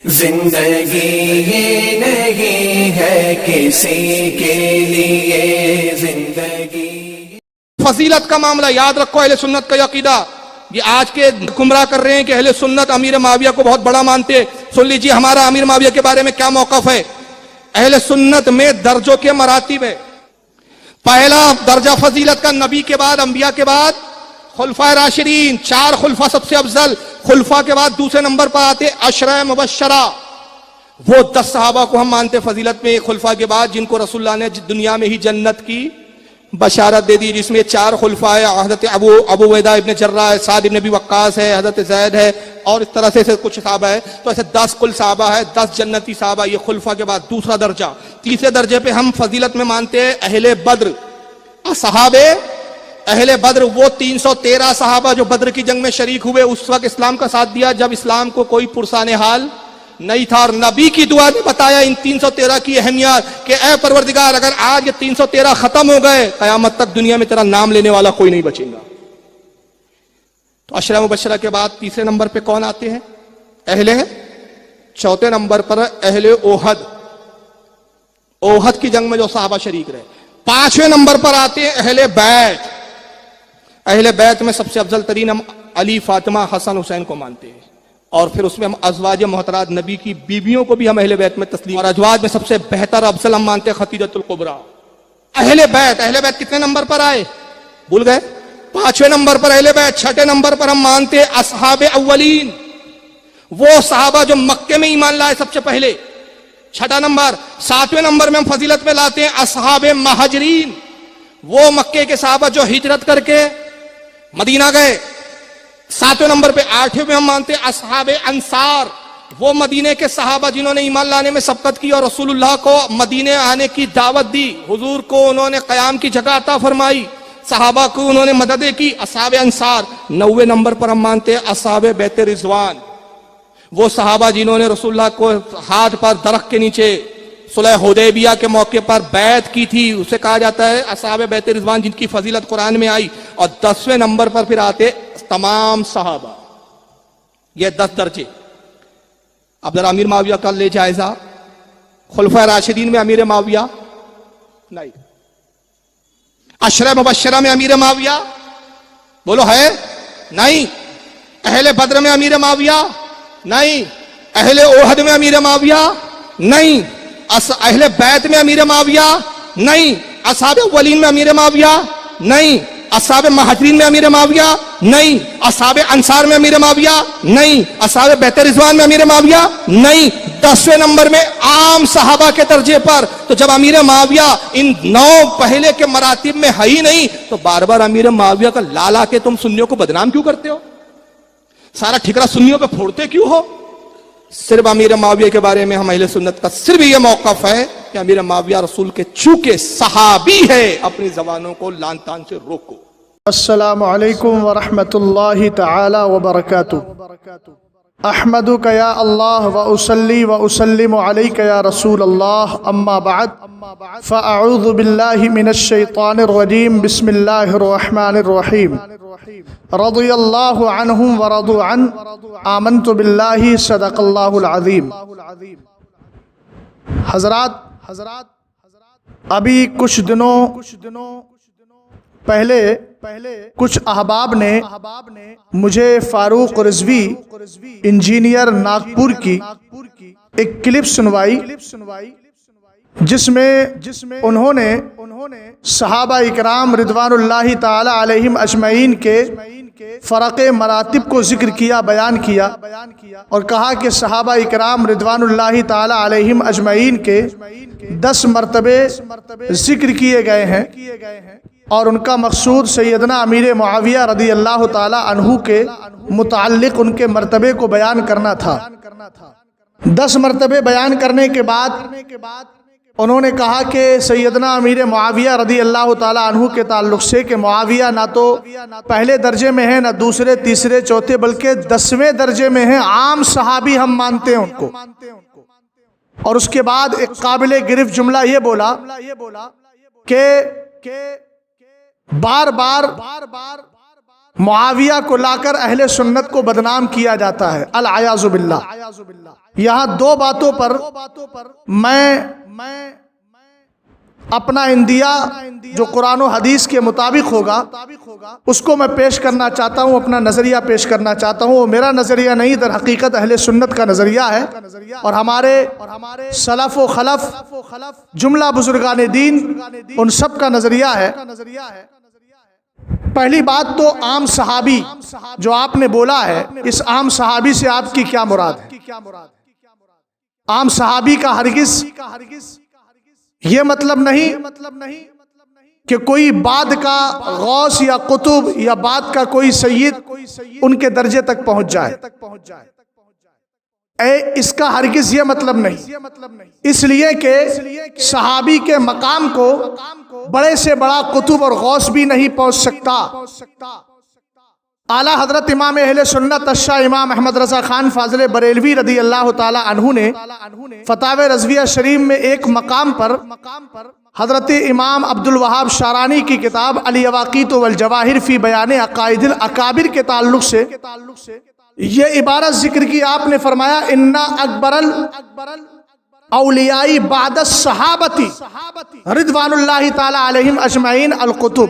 زندگی یہ نہیں ہے کسی کے لیے زندگی۔ فضیلت کا معاملہ یاد رکھو، اہل سنت کا عقیدہ یہ آج کے گمراہ کر رہے ہیں کہ اہل سنت امیر معاویہ کو بہت بڑا مانتے۔ سن لیجیے ہمارا امیر معاویہ کے بارے میں کیا موقف ہے۔ اہل سنت میں درجوں کے مراتب ہے۔ پہلا درجہ فضیلت کا نبی کے بعد، انبیاء کے بعد خلفائے راشدین، 4 خلفاء سب سے افضل۔ خلفاء کے بعد دوسرے نمبر پر آتے عشرہ مبشرہ، وہ 10 صحابہ کو ہم مانتے فضیلت میں خلفاء کے بعد، جن کو رسول اللہ نے دنیا میں ہی جنت کی بشارت دے دی، جس میں 4 خلفاء ہیں، حضرت ابو عبیدہ ابن جراح ہے، سعد ابن ابی وقاص ہے، حضرت زید ہے، اور اس طرح سے کچھ صحابہ ہے۔ تو ایسے 10 کل صحابہ ہے، 10 جنتی صحابہ، یہ خلفاء کے بعد دوسرا درجہ۔ تیسرے درجے پہ ہم فضیلت میں مانتے ہیں اہل بدر، صحابے اہل بدر، وہ 313 صحابہ جو بدر کی جنگ میں شریک ہوئے، اس وقت اسلام کا ساتھ دیا جب اسلام کو کوئی پرسان حال نہیں تھا، اور نبی کی دعا نے بتایا ان 313 کی اہمیت کہ اے پروردگار اگر آج یہ 313 ختم ہو گئے، قیامت تک دنیا میں تیرا نام لینے والا کوئی نہیں بچے گا۔ تو عشرہ مبشرہ کے بعد تیسرے نمبر پہ کون آتے ہیں؟ اہل۔ چوتھے نمبر پر اہل احد، احد کی جنگ میں جو صحابہ شریک رہے۔ 5ویں نمبر پر آتے ہیں اہل بیت۔ اہل بیت میں سب سے افضل ترین ہم علی، فاطمہ، حسن، حسین کو مانتے ہیں، اور پھر اس میں ہم ازواج محترمات نبی کی بیویوں کو بھی ہم اہل بیت میں تسلیم، اور ازواج میں سب سے بہتر افضل ہم مانتے ہیں خدیجۃ الکبریٰ۔ اہل بیت کتنے نمبر پر آئے؟ بھول گئے؟ 5ویں نمبر پر اہل بیت۔ 6ٹھے نمبر پر ہم مانتے ہیں اصحاب اولین، وہ صحابہ جو مکے میں ایمان لائے سب سے پہلے، 6ٹھا نمبر۔ 7ویں نمبر میں ہم فضیلت میں لاتے ہیں اصحاب مہاجرین، وہ مکے کے صحابہ جو ہجرت کر کے مدینہ گئے۔ 7ویں نمبر پہ 8ویں میں ہم مانتے ہیں اصحاب انصار، وہ مدینے کے صحابہ جنہوں نے ایمان لانے میں سبقت کی اور رسول اللہ کو مدینے آنے کی دعوت دی، حضور کو انہوں نے قیام کی جگہ عطا فرمائی، صحابہ کو انہوں نے مددیں کی، اصحاب انصار۔ 9ویں نمبر پر ہم مانتے ہیں اصحاب بیت رضوان، وہ صحابہ جنہوں نے رسول اللہ کو ہاتھ پر درخت کے نیچے صلح حدیبیہ کے موقع پر بیعت کی تھی، اسے کہا جاتا ہے اصحاب بیت رضوان، جن کی فضیلت قرآن میں آئی۔ اور 10ویں نمبر پر پھر آتے تمام صحابہ، یہ 10 درجے۔ اب ذرا امیر معاویہ کا لے جائزہ۔ خلفائے راشدین میں امیر معاویہ نہیں، عشرہ مبشرہ میں امیر معاویہ بولو ہے نہیں، اہل بدر میں امیر معاویہ نہیں، اہل احد میں امیر معاویہ نہیں، اہل بیت میں امیر معاویہ نہیں، اصحاب اولین میں امیر معاویہ نہیں، اصحاب مہاجرین میں امیر معاویہ نہیں، اصحاب انصار میں امیر معاویہ نہیں، اصحاب بیت رضوان میں امیر معاویہ نہیں۔ 10ویں نمبر میں عام صحابہ کے درجے پر۔ تو جب امیر معاویہ ان 9 پہلے کے مراتب میں ہے ہی نہیں، تو بار بار امیر معاویہ کا لا کے تم سنیوں کو بدنام کیوں کرتے ہو؟ سارا ٹھکرا سنیوں پہ پھوڑتے کیوں ہو؟ صرف امیر معاویہ کے بارے میں ہم اہل سنت کا صرف یہ موقف ہے کہ امیر معاویہ رسول کے چونکہ صحابی ہے، اپنی زبانوں کو لان تان سے روکو۔ السلام علیکم ورحمۃ اللہ تعالی وبرکاتہ۔ احمدک یا اللہ واسلی واسلم علیک یا رسول اللہ، اما بعد فاعوذ باللہ من الشیطان الرجیم، بسم اللہ الرحمن الرحیم۔ رضی اللہ عنہم ورضوا عنہ، آمنت باللہ، صدق اللہ العظیم۔ حضرات ابھی کچھ دنوں پہلے کچھ احباب نے مجھے فاروق رضوی انجینئر ناگپور کی ایک کلپ سنوائی، جس میں انہوں نے صحابہ اکرام رضوان اللہ تعالی علیہم اجمعین کے فرق مراتب کو ذکر کیا، بیان کیا، اور کہا کہ صحابہ اکرام رضوان اللہ تعالی علیہم اجمعین کے 10 مرتبے ذکر کیے گئے ہیں، اور ان کا مقصود سیدنا امیر معاویہ رضی اللہ تعالی عنہ کے متعلق ان کے مرتبے کو بیان کرنا تھا۔ 10 مرتبے بیان کرنے کے بعد انہوں نے کہا کہ سیدنا امیر معاویہ رضی اللہ تعالی عنہ کے تعلق سے کہ معاویہ نہ تو پہلے درجے میں ہیں، نہ دوسرے، تیسرے، چوتھے، بلکہ 10ویں درجے میں ہیں، عام صحابی ہم مانتے ہیں ان کو۔ اور اس کے بعد ایک قابل گرفت جملہ یہ بولا کہ بار بار معاویہ کو لا کر اہل سنت کو بدنام کیا جاتا ہے، العیاذ باللہ۔ یہاں دو باتوں پر میں اپنا اندیا جو قرآن و حدیث کے مطابق ہوگا اس کو میں پیش کرنا چاہتا ہوں، اپنا نظریہ پیش کرنا چاہتا ہوں۔ وہ میرا نظریہ نہیں، در حقیقت اہل سنت کا نظریہ ہے، اور ہمارے سلف و خلف جملہ بزرگان دین ان سب کا نظریہ ہے۔ پہلی بات تو عام صحابی جو آپ نے بولا ہے، اس عام صحابی سے آپ کی کیا مراد ہے؟ عام صحابی کا ہرگز یہ مطلب نہیں کہ کوئی بعد کا غوث یا قطب یا بعد کا کوئی سید ان کے درجے تک پہنچ جائے، اس کا ہرگز یہ مطلب نہیں، اس لیے کہ صحابی کے مقام کو بڑے سے بڑا قطب اور غوث بھی نہیں پہنچ سکتا۔ اعلیٰ حضرت امام اہل سنت الشاہ امام احمد رضا خان فاضل بریلوی رضی اللہ تعالی عنہ نے فتاوی رضویہ شریف میں ایک مقام پر حضرت امام عبد الوہاب شارانی کی کتاب الیواقیت والجواہر فی بیان عقائد الاکابر کے تعلق سے یہ عبارت ذکر کی، آپ نے فرمایا انا اکبر اولیاء بعد الصحابتی رضوان اللہ تعالی علیہم اجمعین القطب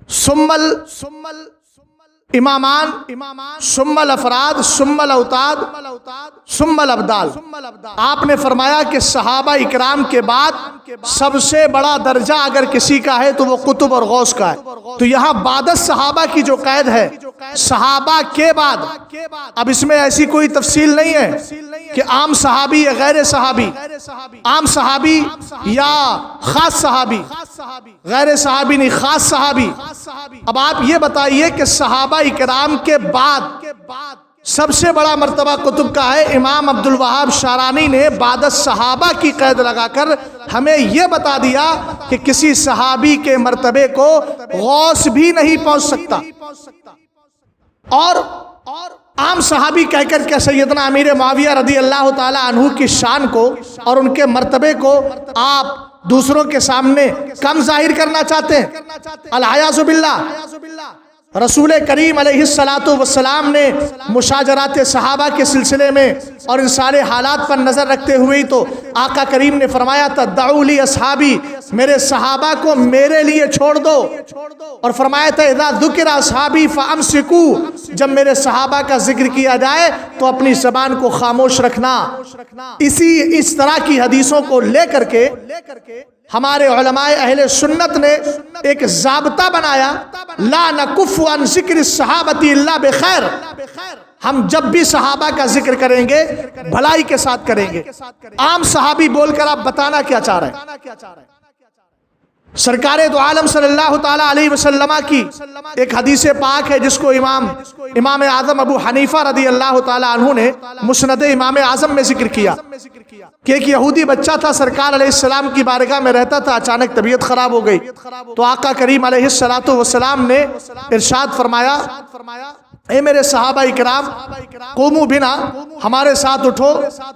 ثم الامامان ثم الافراد ثم الاوتاد ثم الابدال۔ آپ نے فرمایا کہ صحابہ اکرام کے بعد سب سے بڑا درجہ اگر کسی کا ہے تو وہ قطب اور غوث کا ہے۔ تو یہاں بعد صحابہ کی جو قید ہے، صحابہ کے بعد، اب اس میں ایسی کوئی تفصیل نہیں ہے کہ عام صحابی یا غیر صحابی، عام صحابی یا خاص صحابی، غیر صحابی نہیں خاص صحابی۔ اب آپ یہ بتائیے کہ صحابہ اکرام کے بعد سب سے بڑا مرتبہ قطب کا ہے، امام عبد الوہاب شارانی نے بعد صحابہ کی قید لگا کر ہمیں یہ بتا دیا کہ کسی صحابی کے مرتبے کو غوث بھی نہیں پہنچ سکتا، اور عام صحابی کہہ کر کہ سیدنا امیر معاویہ رضی اللہ تعالی عنہ کی شان کو اور ان کے مرتبے کو آپ دوسروں کے سامنے کم ظاہر کرنا چاہتے ہیں، العیاذ باللہ۔ رسول کریم علیہ السلام نے مشاجرات صحابہ کے سلسلے میں اور ان سارے حالات پر نظر رکھتے ہوئے تو آقا کریم نے فرمایا تھا دعوا لی اصحابی، میرے صحابہ کو میرے لیے چھوڑ دو، اور فرمایا تھا اذا ذکر اصحابی فامسکوا، جب میرے صحابہ کا ذکر کیا جائے تو اپنی زبان کو خاموش رکھنا۔ اس طرح کی حدیثوں کو لے کر کے ہمارے علماء اہل سنت نے ایک ضابطہ بنایا، لا نکف عن ذکر الصحابۃ الا بخیر، ہم جب بھی صحابہ کا ذکر کریں گے بھلائی کے ساتھ کریں گے۔ عام صحابی بول کر آپ بتانا کیا چاہ رہے ہیں؟ سرکار دو عالم صلی اللہ تعالی علیہ وسلم کی ایک حدیث پاک ہے جس کو امام اعظم ابو حنیفہ رضی اللہ تعالی عنہ نے مسند امام اعظم میں ذکر کیا کہ ایک یہودی بچہ تھا، سرکار علیہ السلام کی بارگاہ میں رہتا تھا، اچانک طبیعت خراب ہو گئی تو آقا کریم علیہ السلام نے ارشاد فرمایا اے میرے صحابہ اکرام قوموا بنا، ہمارے ساتھ اٹھو،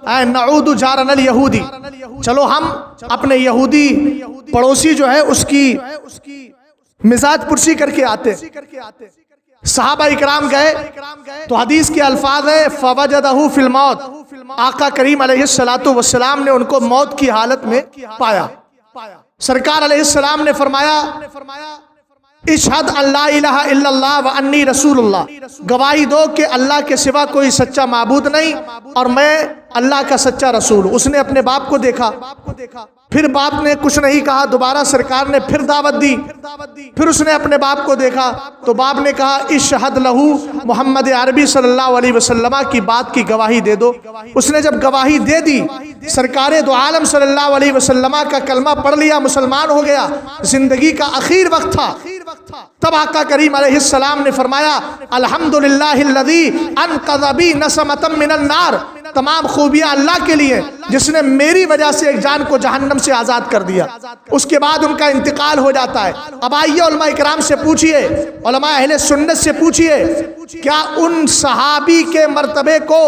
اے نعود جارنا الیہودی، چلو ہم اپنے یہودی پڑوسی جو ہے اس کی مزاج پرسی کر کے آتے۔ صحابہ اکرام گئے تو حدیث کے الفاظ ہے فوجدہ فی الموت، آقا کریم علیہ السلام نے ان کو موت کی حالت میں پایا۔ سرکار علیہ السلام نے فرمایا اشہد ان لا الہ الا اللہ وانی رسول اللہ، گواہی دو کہ اللہ کے سوا کوئی سچا معبود نہیں اور میں اللہ کا سچا رسول ہوں۔ اس نے اپنے باپ کو دیکھا، پھر باپ نے کچھ نہیں کہا، دوبارہ سرکار نے پھر دعوت دی، پھر اس نے اپنے باپ کو دیکھا تو باپ نے کہا اشہد لہو محمد عربی صلی اللہ علیہ وسلم کی بات کی گواہی دے دو۔ اس نے جب گواہی دے دی، سرکار دو عالم صلی اللہ علیہ وسلم کا کلمہ پڑھ لیا، مسلمان ہو گیا، زندگی کا آخر وقت تھا، تب آقا کریم علیہ السلام نے فرمایا الحمدللہ الذی انقذ بی نسمۃ من النار، تمام خوبیاں اللہ کے لیے جس نے میری وجہ سے ایک جان کو جہنم سے آزاد کر دیا. اس کے بعد ان کا انتقال ہو جاتا ہے. اب آئیے علماء اکرام سے پوچھئے, علماء اہل سنت سے پوچھئے, کیا ان صحابی کے مرتبے کو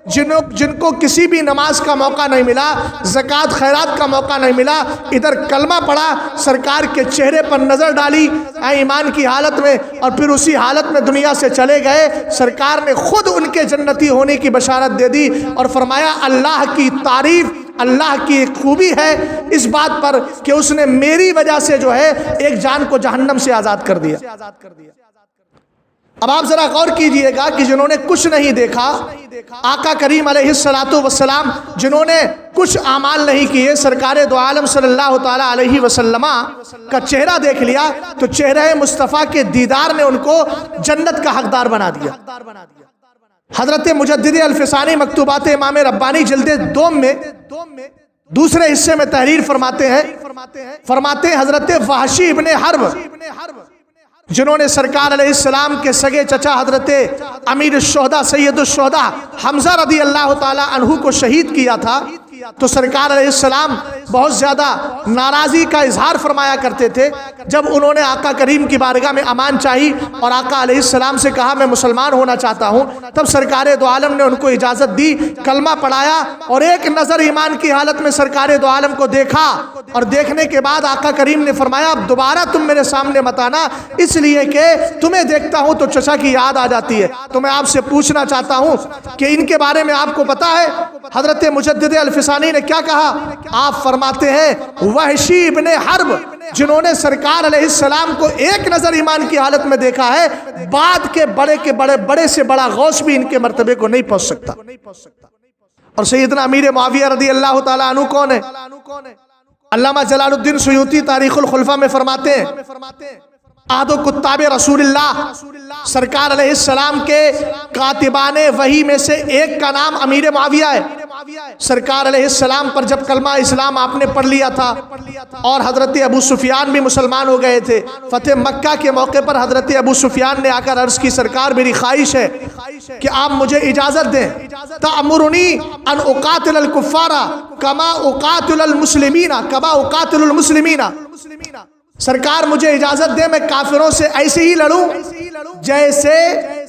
جن کو کسی بھی نماز کا موقع نہیں ملا, زکوٰۃ خیرات کا موقع نہیں ملا, ادھر کلمہ پڑھا, سرکار کے چہرے پر نظر ڈالی ایمان کی حالت میں, اور پھر اسی حالت میں دنیا سے چلے گئے, سرکار نے خود ان کے جنتی ہونے کی بشارت دے دی اور فرمایا اللہ کی تعریف, اللہ کی ایک خوبی ہے اس بات پر کہ اس نے میری وجہ سے جو ہے ایک جان کو جہنم سے آزاد کر دیا. اب آپ ذرا غور کیجئے گا کہ جنہوں نے کچھ نہیں دیکھا, آقا کریم علیہ الصلوۃ والسلام جنہوں نے کچھ اعمال نہیں کیے, سرکار دو عالم صلی اللہ تعالی علیہ وسلم کا چہرہ دیکھ لیا تو چہرہ مصطفیٰ کے دیدار نے ان کو جنت کا حقدار بنا دیا. حضرت مجدد الفسانی مکتوبات امام ربانی جلد 2 میں دوسرے حصے میں تحریر فرماتے ہیں حضرت وحشی ابن حرب جنہوں نے سرکار علیہ السلام کے سگے چچا حضرت امیر الشہداء سید الشہداء حمزہ رضی اللہ تعالی عنہ کو شہید کیا تھا, تو سرکار علیہ السلام بہت زیادہ ناراضی کا اظہار فرمایا کرتے تھے. جب انہوں نے آقا کریم کی بارگاہ میں امان چاہی اور آقا علیہ السلام سے کہا میں مسلمان ہونا چاہتا ہوں, تب سرکار دو عالم نے ان کو اجازت دی, کلمہ پڑھایا اور ایک نظر ایمان کی حالت میں سرکار دو عالم کو دیکھا, اور دیکھنے کے بعد آقا کریم نے فرمایا اب دوبارہ تم میرے سامنے مت آنا, اس لیے کہ تمہیں دیکھتا ہوں تو چچا کی یاد آ جاتی ہے. تو میں آپ سے پوچھنا چاہتا ہوں کہ ان کے بارے میں آپ کو پتا ہے حضرت مجدد الفسانی نے کیا کہا؟ آپ فرماتے ہیں وحشی ابن حرب جنہوں نے سرکار علیہ السلام کو ایک نظر ایمان کی حالت میں دیکھا ہے, بعد کے بڑے سے بڑا غوث بھی ان کے مرتبے کو نہیں پہنچ سکتا. اور سیدنا امیر معاویہ رضی اللہ تعالیٰ عنہ کون ہے؟ علامہ جلال الدین سیوطی تاریخ الخلفاء میں فرماتے ہیں عہد و کتاب رسول اللہ, سرکار علیہ السلام کے کاتبان وحی میں سے ایک کا نام امیر معاویہ ہے. سرکار علیہ السلام پر جب کلمہ اسلام آپ نے پڑھ لیا تھا اور حضرت ابو سفیان بھی مسلمان ہو گئے تھے, فتح مکہ کے موقع پر حضرت ابو سفیان نے آ کر عرض کی سرکار میری خواہش ہے کہ آپ مجھے اجازت دیں, تأمرنی ان اقاتل الکفار کما اقاتل المسلمین, سرکار مجھے اجازت دے میں کافروں سے ایسے ہی لڑوں جیسے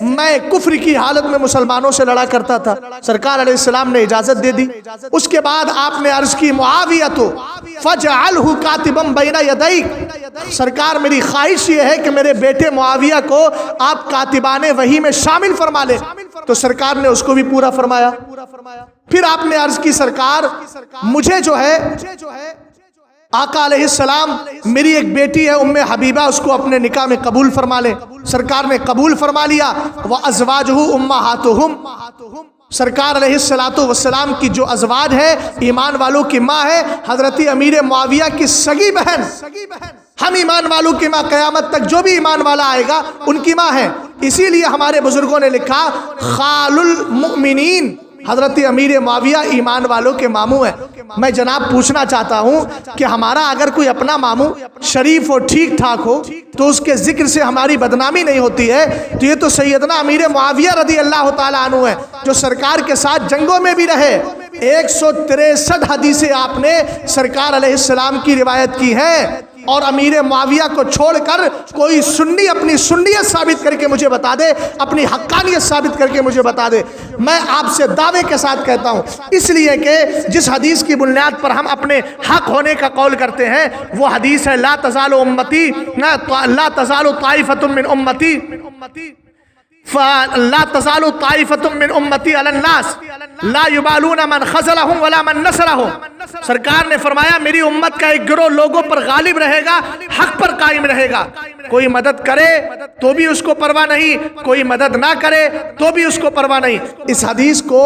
میں کفر کی حالت میں مسلمانوں سے لڑا کرتا تھا. سرکار علیہ السلام نے اجازت دے دی. اس کے بعد آپ نے عرض کی معاویہ تو فجعلہ کاتبا بین یدیک, سرکار میری خواہش یہ ہے کہ میرے بیٹے معاویہ کو آپ کاتبان وحی میں شامل فرما لیں. تو سرکار نے اس کو بھی پورا فرمایا. پھر آپ نے عرض کی سرکار مجھے جو ہے آقا علیہ السلام میری ایک بیٹی ہے ام حبیبہ, اس کو اپنے نکاح میں قبول فرما لیں. سرکار نے قبول فرما لیا. وَأَزْوَاجُهُ أُمَّهَاتُهُمْ, سرکار علیہ السلام کی جو ازواج ہے ایمان والوں کی ماں ہے, حضرت امیر معاویہ کی سگی بہن, ہم ایمان والوں کی ماں, قیامت تک جو بھی ایمان والا آئے گا ان کی ماں ہے. اسی لیے ہمارے بزرگوں نے لکھا خال المؤمنین, حضرت امیر معاویہ ایمان والوں کے ماموں ہیں. میں جناب پوچھنا چاہتا ہوں کہ ہمارا اگر کوئی اپنا ماموں شریف ہو, ٹھیک ٹھاک ہو, تو اس کے ذکر سے ہماری بدنامی نہیں ہوتی ہے. تو یہ تو سیدنا امیر معاویہ رضی اللہ تعالیٰ عنہ ہے جو سرکار کے ساتھ جنگوں میں بھی رہے. 163 حدیثیں آپ نے سرکار علیہ السلام کی روایت کی ہے, اور امیر معاویہ کو چھوڑ کر کوئی سنی اپنی سنیت ثابت کر کے مجھے بتا دے, اپنی حقانیت ثابت کر کے مجھے بتا دے. میں آپ سے دعوے کے ساتھ کہتا ہوں, اس لیے کہ جس حدیث کی بنیاد پر ہم اپنے حق ہونے کا قول کرتے ہیں وہ حدیث ہے لا تزال امتی, لا تزال طائفۃ من امتی, لا تزال طائفۃ من امتی علی الناس لا یبالون من خذلهم ولا من نصرهم. سرکار نے فرمایا میری امت کا ایک گروہ لوگوں پر غالب رہے گا, حق پر قائم رہے گا. کوئی مدد کرے تو بھی اس کو پرواہ نہیں, کوئی مدد نہ کرے تو بھی اس کو پرواہ نہیں. اس حدیث کو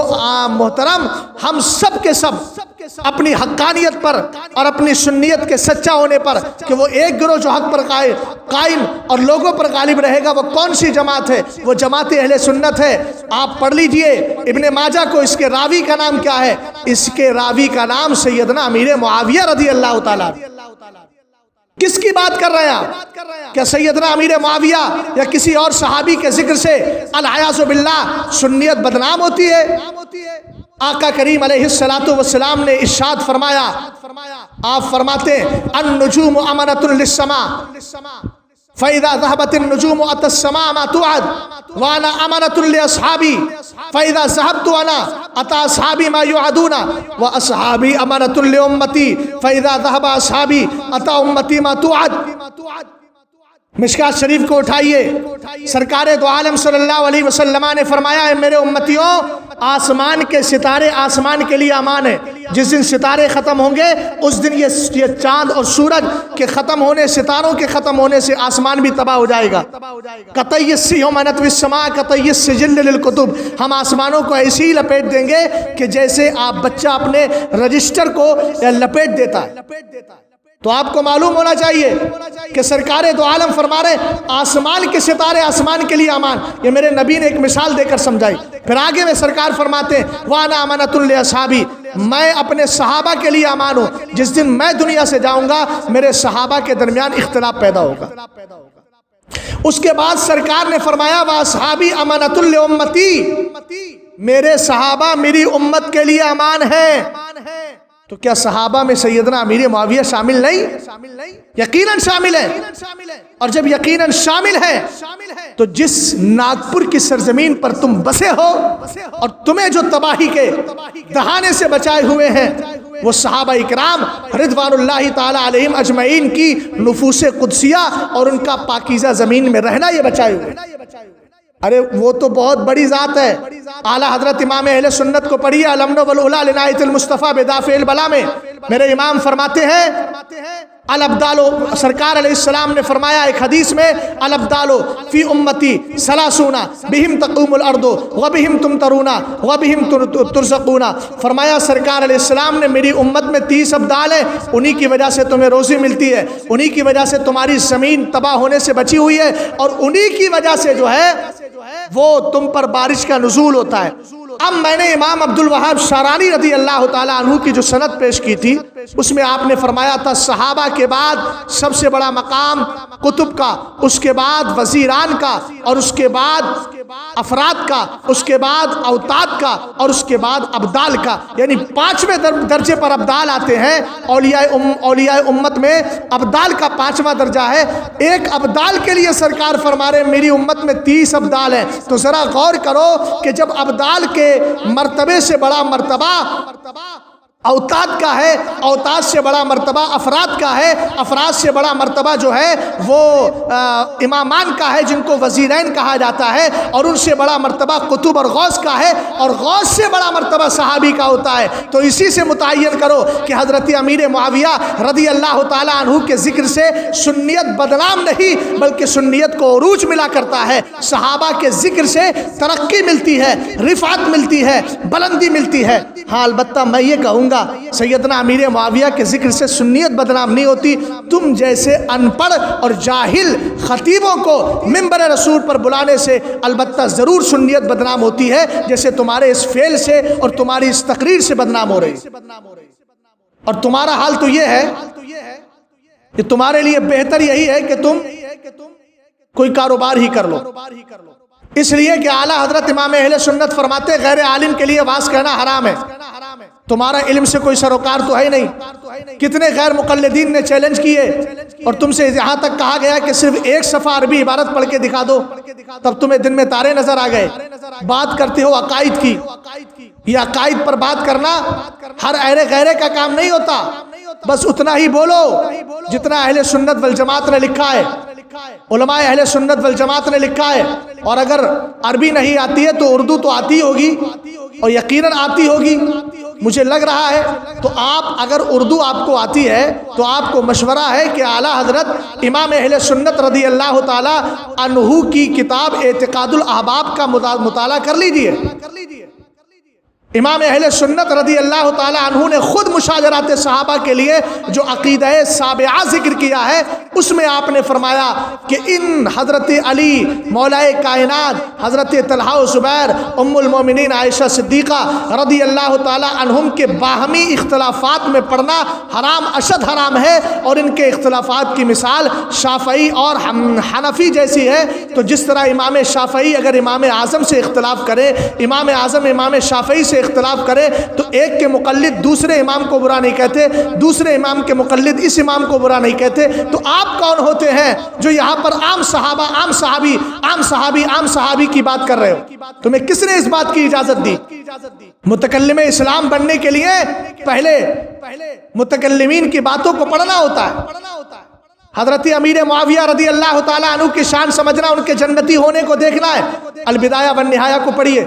محترم ہم سب کے سب اپنی حقانیت پر اور اپنی سنیت کے سچا ہونے پر کہ وہ ایک گروہ جو حق پر قائم اور لوگوں پر غالب رہے گا, وہ کون سی جماعت ہے؟ وہ جماعت اہل سنت ہے. آپ پڑھ لیجئے ابن ماجہ کو, اس کے راوی کا نام کیا ہے؟ اس کے راوی کا نام سیدنا امیر معاویہ رضی اللہ تعالیٰ. کس کی بات کر رہے ہیں آپ؟ کیا سیدنا امیر معاویہ یا کسی اور صحابی کے ذکر سے العیاذ باللہ سنیت بدنام ہوتی ہے؟ آقا کریم علیہ الصلوۃ والسلام نے ارشاد فرمایا، آپ فرماتے ہیں النجوم امانۃ للسماء فاذا ذهبت النجوم اتى السماء ما توعد وانا امانۃ لاصحابی فاذا ذهبت انا اتى اصحابی ما يوعدون واصحابی امانۃ لامتی فاذا ذهب اصحابی اتى امتی ما توعد۔ مشکات شریف کو اٹھائیے، سرکار دو عالم صلی اللہ علیہ وسلم نے فرمایا ہے میرے امتیوں، آسمان کے ستارے آسمان کے لیے امان ہے، جس دن ستارے ختم ہوں گے اس دن یہ چاند اور سورج کے ختم ہونے، ستاروں کے ختم ہونے سے آسمان بھی تباہ ہو جائے گا۔ قطعی السیوم نطوی السماء قطعی السجل للکتب، ہم آسمانوں کو ایسی لپیٹ دیں گے کہ جیسے آپ بچہ اپنے رجسٹر کو لپیٹ دیتا ہے۔ تو آپ کو معلوم ہونا چاہیے کہ سرکار دو عالم فرما رہے آسمان کے ستارے آسمان کے لیے امان، یہ میرے نبی نے ایک مثال دے کر سمجھائی۔ پھر آگے میں سرکار فرماتے ہیں وَأَنَا أَمَانَةٌ لِأَصْحَابِي، میں اپنے صحابہ کے لیے امان ہوں، جس دن میں دنیا سے جاؤں گا میرے صحابہ کے درمیان اختلاف پیدا ہوگا۔ اس کے بعد سرکار نے فرمایا وَأَصْحَابِي أَمَانَةٌ لِأُمَّتِي، میرے صحابہ میری امت کے لیے امان ہے۔ تو کیا صحابہ میں سیدنا امیر معاویہ شامل نہیں؟ یقیناً شامل ہے، اور جب یقیناً شامل ہے تو جس ناگپور کی سرزمین پر تم بسے ہو اور تمہیں جو تباہی کے دہانے سے بچائے ہوئے ہیں وہ صحابہ اکرام رضوان اللہ تعالی علیہم اجمعین کی نفوس قدسیہ اور ان کا پاکیزہ زمین میں رہنا یہ بچائے ہوئے۔ ارے وہ تو بہت بڑی ذات ہے۔ اعلیٰ حضرت امام اہل سنت کو پڑھیے الامن والعلا لنایت المصطفیٰ بدافع البلا میں، میرے امام فرماتے ہیں الابدال، سرکار علیہ السلام نے فرمایا ایک حدیث میں الابدال فی امتی ثلاثون بہم تقوم الارض وبہم تمترون وبہم ترزقون، فرمایا سرکار علیہ السلام نے میری امت میں 30 ابدال ہیں، انہی کی وجہ سے تمہیں روزی ملتی ہے، انہی کی وجہ سے تمہاری زمین تباہ ہونے سے بچی ہوئی ہے، اور انہی کی وجہ سے جو ہے وہ تم پر بارش کا نزول ہوتا ہے۔ اب میں نے امام عبد الوہاب شارانی رضی اللہ تعالیٰ عنہ کی جو سند پیش کی تھی اس میں آپ نے فرمایا تھا صحابہ کے بعد سب سے بڑا مقام کتب کا، اس کے بعد وزیران کا، اور اس کے بعد افراد کا، اس کے بعد اوتاد کا، اور اس کے بعد ابدال کا، یعنی 5ویں درجے پر ابدال آتے ہیں۔ اولیاء امت میں ابدال کا 5واں درجہ ہے۔ ایک ابدال کے لیے سرکار فرما رہے میری امت میں 30 ابدال ہیں۔ تو ذرا غور کرو کہ جب ابدال کے مرتبے سے بڑا مرتبہ اوتاد کا ہے، اوتاد سے بڑا مرتبہ افراد کا ہے، افراد سے بڑا مرتبہ جو ہے وہ امامان کا ہے جن کو وزیرین کہا جاتا ہے، اور ان سے بڑا مرتبہ قطب اور غوث کا ہے، اور غوث سے بڑا مرتبہ صحابی کا ہوتا ہے۔ تو اسی سے متعین کرو کہ حضرت امیر معاویہ رضی اللہ تعالیٰ عنہ کے ذکر سے سنیت بدنام نہیں بلکہ سنیت کو عروج ملا کرتا ہے، صحابہ کے ذکر سے ترقی ملتی ہے، رفعت ملتی ہے، بلندی ملتی ہے۔ ہاں البتہ میں یہ کہوں گا سیدنا امیر معاویہ کے ذکر سے سنیت بدنام نہیں ہوتی۔ تم جیسے ان پڑھ اور جاہل خطیبوں کو منبر رسول پر بلانے سے البتہ ضرور سنیت بدنام ہوتی ہے، جیسے تمہارے اس فعل سے اور تمہاری اس تقریر سے بدنام ہو رہی ہے۔ اور تمہارا حال تو یہ ہے کہ تمہارے لیے بہتر یہی ہے کہ تم کوئی کاروبار ہی کر لو، اس لیے کہ اعلیٰ حضرت امام اہل سنت فرماتے غیر عالم کے لیے واز کہنا حرام ہے۔ تمہارا علم سے کوئی سروکار تو ہے نہیں۔ کتنے غیر مقلدین نے چیلنج کیے اور تم سے یہاں تک کہا گیا کہ صرف ایک صفحہ عربی عبارت پڑھ کے دکھا دو، تب تمہیں دن میں تارے نظر آ گئے۔ بات کرتے ہو عقائد کی، یہ عقائد پر بات کرنا ہر ایرے غیرے کا کام نہیں ہوتا، بس اتنا ہی بولو جتنا اہل سنت والجماعت نے لکھا ہے، علماء اہل سنت والجماعت نے لکھا ہے۔ اور اگر عربی نہیں آتی ہے تو اردو تو آتی ہوگی، اور یقیناً آتی ہوگی، مجھے لگ رہا ہے۔ تو آپ اگر اردو آپ کو آتی ہے تو آپ کو مشورہ ہے کہ اعلیٰ حضرت امام اہل سنت رضی اللہ تعالی عنہ کی کتاب اعتقاد الاحباب کا مطالعہ کر لیجئے۔ امام اہل سنت رضی اللہ تعالی عنہ نے خود مشاجرات صحابہ کے لیے جو عقیدہ سابعہ ذکر کیا ہے اس میں آپ نے فرمایا کہ ان حضرت علی مولائے کائنات، حضرت طلحہ و زبیر، ام المومنین عائشہ صدیقہ رضی اللہ تعالی عنہم کے باہمی اختلافات میں پڑھنا حرام اشد حرام ہے، اور ان کے اختلافات کی مثال شافعی اور حنفی جیسی ہے۔ تو جس طرح امام شافعی اگر امام اعظم سے اختلاف کرے، امام اعظم امام شافعی سے اختلاف کرے، تو ایک کے مقلد دوسرے امام کو برا نہیں کہتے، دوسرے امام کے مقلد اس امام کو برا نہیں کہتے۔ تو آپ کون ہوتے ہیں جو یہاں پر عام صحابی کی بات کر رہے ہو؟ تمہیں کس نے اس بات کی اجازت دی؟ متکلم اسلام بننے کے لیے پہلے متکلمین کی باتوں کو پڑھنا ہوتا ہے۔ حضرت امیر معاویہ رضی اللہ تعالیٰ عنہ کی شان سمجھنا، ان کے جنتی ہونے کو دیکھنا ہے۔ البدایہ والنہایہ کو پڑھیے۔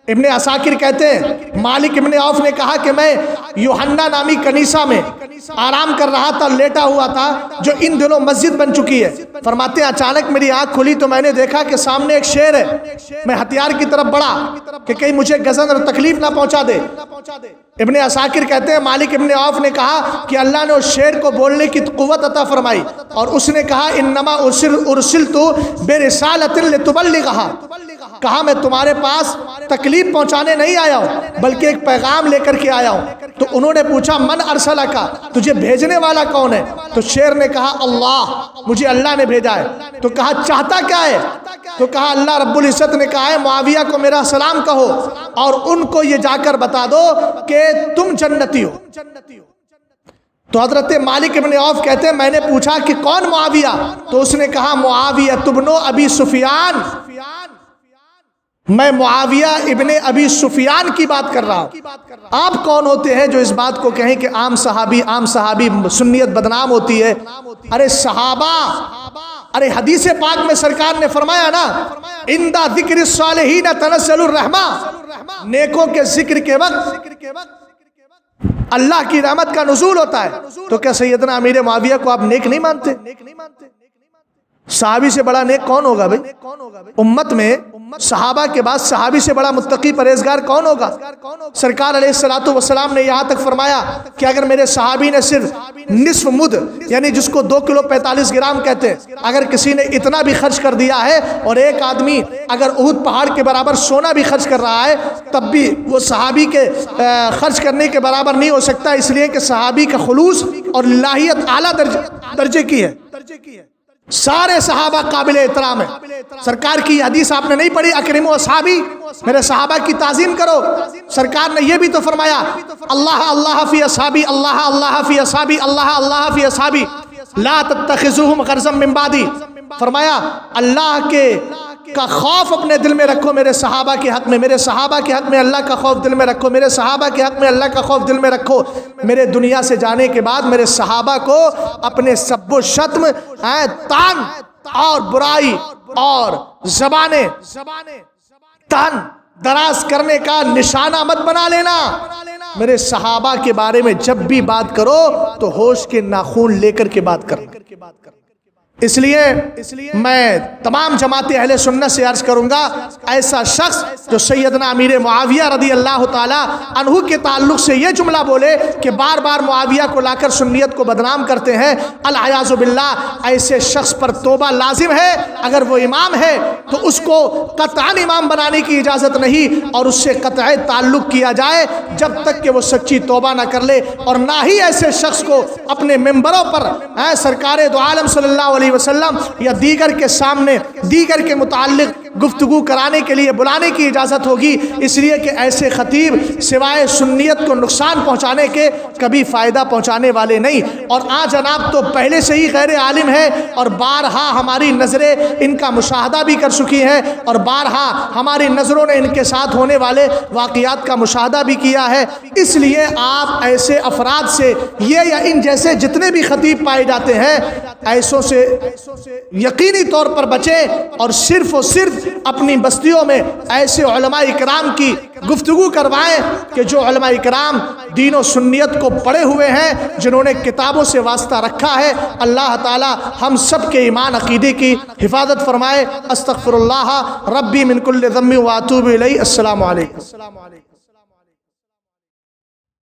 ابن عساکر کہتے ہیں مالک ابن عوف نے کہا کہ میں یوحنا نامی کنیسہ میں آرام کر رہا تھا، لیٹا ہوا تھا، جو ان دنوں مسجد بن چکی ہے۔ فرماتے ہیں اچانک میری آنکھ کھلی تو میں نے دیکھا کہ سامنے ایک شیر ہے۔ میں ہتھیار کی طرف بڑھا کہ کہیں مجھے گزن اور تکلیف نہ پہنچا دے۔ ابن عساکر کہتے ہیں مالک ابن عوف نے کہا کہ اللہ نے اس شیر کو بولنے کی قوت عطا فرمائی، اور اس نے کہا انما ارسلت برسالۃ لتبلغھا، کہا میں تمہارے پاس تکلیف پہنچانے نہیں آیا ہوں بلکہ ایک پیغام لے کر کے آیا ہوں۔ تو انہوں نے پوچھا من ارسلک، تجھے بھیجنے والا کون ہے؟ تو شیر نے کہا اللہ، مجھے اللہ نے بھیجا ہے۔ تو کہا چاہتا کیا ہے؟ تو کہا اللہ رب العزت نے کہا ہے معاویہ کو میرا سلام کہو اور ان کو یہ جا کر بتا دو کہ تم جنتی ہو۔ تو حضرت مالک ابن عوف کہتے ہیں میں نے پوچھا کہ کون معاویہ؟ تو اس نے کہا معاویہ ابن ابی سفیان، میں معاویہ ابن ابی سفیان کی بات کر رہا ہوں۔ آپ کون ہوتے ہیں جو اس بات کو کہیں کہ عام صحابی سنیت بدنام ہوتی ہے؟ ارے صحابہ، ارے حدیث پاک میں سرکار نے فرمایا نا عند ذکر الصالحین تنزل الرحمہ، نیکوں کے ذکر کے وقت اللہ کی رحمت کا نزول ہوتا ہے۔ تو کیا سیدنا امیر معاویہ کو آپ نیک نہیں مانتے؟ صحابی سے بڑا نیک کون ہوگا بھائی؟ امت میں صحابہ کے بعد صحابی سے بڑا متقی پرہیزگار کون ہوگا؟ سرکار علیہ السلام نے یہاں تک فرمایا کہ اگر میرے صحابی نے صرف نصف مد، یعنی جس کو 2 کلو 45 گرام کہتے ہیں، اگر کسی نے اتنا بھی خرچ کر دیا ہے، اور ایک آدمی اگر احد پہاڑ کے برابر سونا بھی خرچ کر رہا ہے، تب بھی وہ صحابی کے خرچ کرنے کے برابر نہیں ہو سکتا، اس لیے کہ صحابی کا خلوص اور لاہیت اعلیٰ درجے کی ہے۔ سارے صحابہ قابل احترام ہیں۔ سرکار کی حدیث آپ نے نہیں پڑھی اکرموا اصحابی، میرے صحابہ کی تعظیم کرو۔ سرکار نے یہ بھی تو فرمایا اللہ اللہ فی اصحابی، اللہ اللہ فی اصحابی، اللہ اللہ فی اصحابی، لا تتخذوہم غرضا من بعدی۔ فرمایا اللہ کے کا خوف اپنے دل میں رکھو میرے صحابہ کے حق میں، میرے صحابہ کے حق میں اللہ کا خوف دل میں رکھو، میرے صحابہ کے حق میں اللہ کا خوف دل میں رکھو۔ میرے دنیا سے جانے کے بعد میرے صحابہ کو اپنے سب و شتم، طعن اور برائی اور زبانیں تن دراز کرنے کا نشانہ مت بنا لینا۔ میرے صحابہ کے بارے میں جب بھی بات کرو تو ہوش کے ناخون لے کر کے بات کرو۔ اس لیے میں تمام جماعت اہل سنت سے عرض کروں گا، ایسا شخص جو سیدنا امیر معاویہ رضی اللہ تعالی عنہ کے تعلق سے یہ جملہ بولے کہ بار بار معاویہ کو لا کر سنیت کو بدنام کرتے ہیں، العیاذ باللہ، ایسے شخص پر توبہ لازم ہے۔ اگر وہ امام ہے تو اس کو قطعاً امام بنانے کی اجازت نہیں، اور اس سے قطعی تعلق کیا جائے جب تک کہ وہ سچی توبہ نہ کر لے، اور نہ ہی ایسے شخص کو اپنے ممبروں پر سرکار دو عالم صلی اللہ علیہ وسلم یا دیگر کے سامنے دیگر کے متعلق گفتگو کرانے کے لیے بلانے کی اجازت ہوگی، اس لیے کہ ایسے خطیب سوائے سنیت کو نقصان پہنچانے کے کبھی فائدہ پہنچانے والے نہیں۔ اور جناب تو پہلے سے ہی غیر عالم ہے، اور بارہا ہماری نظریں ان کا مشاہدہ بھی کر چکی ہیں، اور بارہا ہماری نظروں نے ان کے ساتھ ہونے والے واقعات کا مشاہدہ بھی کیا ہے۔ اس لیے آپ ایسے افراد سے، یہ یا ان جیسے جتنے بھی خطیب پائے جاتے ہیں، ایسوں سے یقینی طور پر بچیں، اور صرف اپنی بستیوں میں ایسے علماء اکرام کی گفتگو کروائیں کہ جو علماء اکرام دین و سنیت کو پڑھے ہوئے ہیں، جنہوں نے کتابوں سے واسطہ رکھا ہے۔ اللہ تعالی ہم سب کے ایمان عقیدے کی حفاظت فرمائے۔ استغفر اللہ ربی من کل ذنب واتوب الیہ۔ السلام علیکم۔